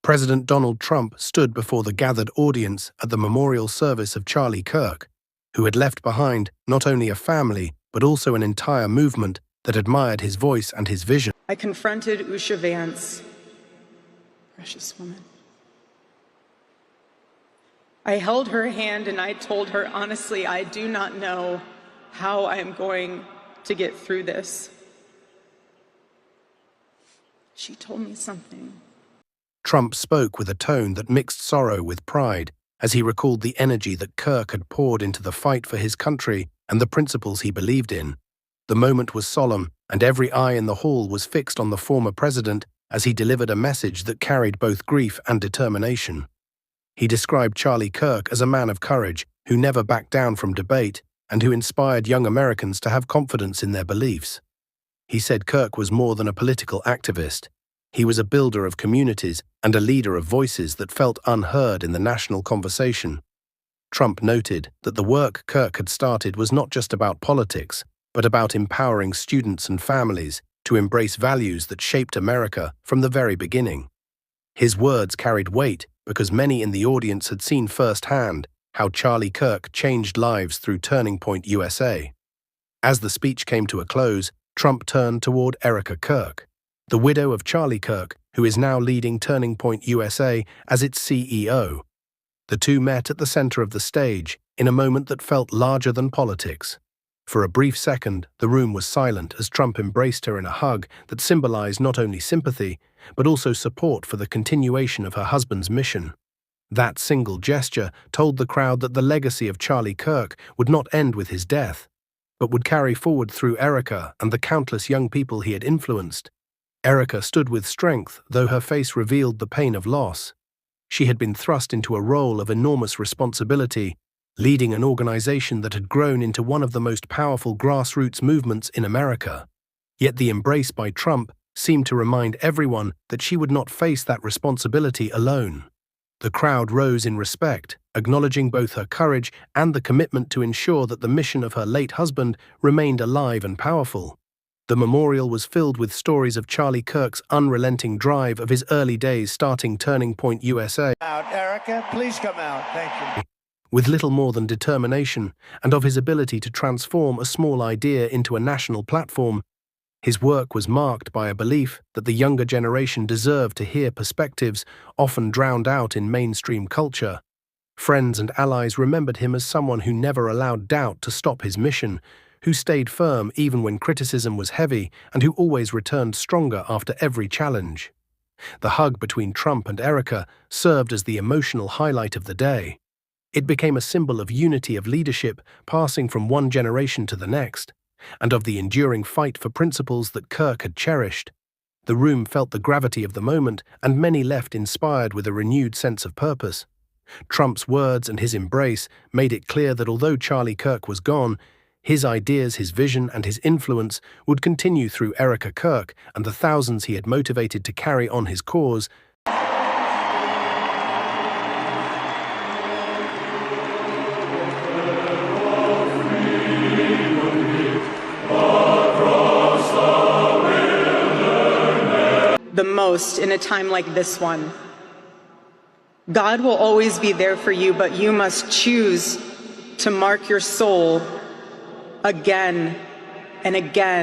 President Donald Trump stood before the gathered audience at the memorial service of Charlie Kirk, who had left behind not only a family, but also an entire movement that admired his voice and his vision. I confronted Usha Vance, precious woman. I held her hand and I told her, honestly, I do not know how I am going to get through this. She told me something. Trump spoke with a tone that mixed sorrow with pride as he recalled the energy that Kirk had poured into the fight for his country and the principles he believed in. The moment was solemn, and every eye in the hall was fixed on the former president as he delivered a message that carried both grief and determination. He described Charlie Kirk as a man of courage who never backed down from debate and who inspired young Americans to have confidence in their beliefs. He said Kirk was more than a political activist. He was a builder of communities and a leader of voices that felt unheard in the national conversation. Trump noted that the work Kirk had started was not just about politics, but about empowering students and families to embrace values that shaped America from the very beginning. His words carried weight because many in the audience had seen firsthand how Charlie Kirk changed lives through Turning Point USA. As the speech came to a close, Trump turned toward Erika Kirk, the widow of Charlie Kirk, who is now leading Turning Point USA as its CEO. The two met at the center of the stage in a moment that felt larger than politics. For a brief second, the room was silent as Trump embraced her in a hug that symbolized not only sympathy, but also support for the continuation of her husband's mission. That single gesture told the crowd that the legacy of Charlie Kirk would not end with his death, but would carry forward through Erika and the countless young people he had influenced. Erika stood with strength, though her face revealed the pain of loss. She had been thrust into a role of enormous responsibility, leading an organization that had grown into one of the most powerful grassroots movements in America. Yet the embrace by Trump seemed to remind everyone that she would not face that responsibility alone. The crowd rose in respect, acknowledging both her courage and the commitment to ensure that the mission of her late husband remained alive and powerful. The memorial was filled with stories of Charlie Kirk's unrelenting drive of his early days starting Turning Point USA. Erika, please come out. Thank you. With little more than determination, and of his ability to transform a small idea into a national platform. His work was marked by a belief that the younger generation deserved to hear perspectives often drowned out in mainstream culture. Friends and allies remembered him as someone who never allowed doubt to stop his mission, who stayed firm even when criticism was heavy, and who always returned stronger after every challenge. The hug between Trump and Erika served as the emotional highlight of the day. It became a symbol of unity of leadership passing from one generation to the next, and of the enduring fight for principles that Kirk had cherished. The room felt the gravity of the moment, and many left inspired with a renewed sense of purpose. Trump's words and his embrace made it clear that although Charlie Kirk was gone, his ideas, his vision, and his influence would continue through Erika Kirk and the thousands he had motivated to carry on his cause. The most in a time like this one. God will always be there for you, but you must choose to mark your soul again and again.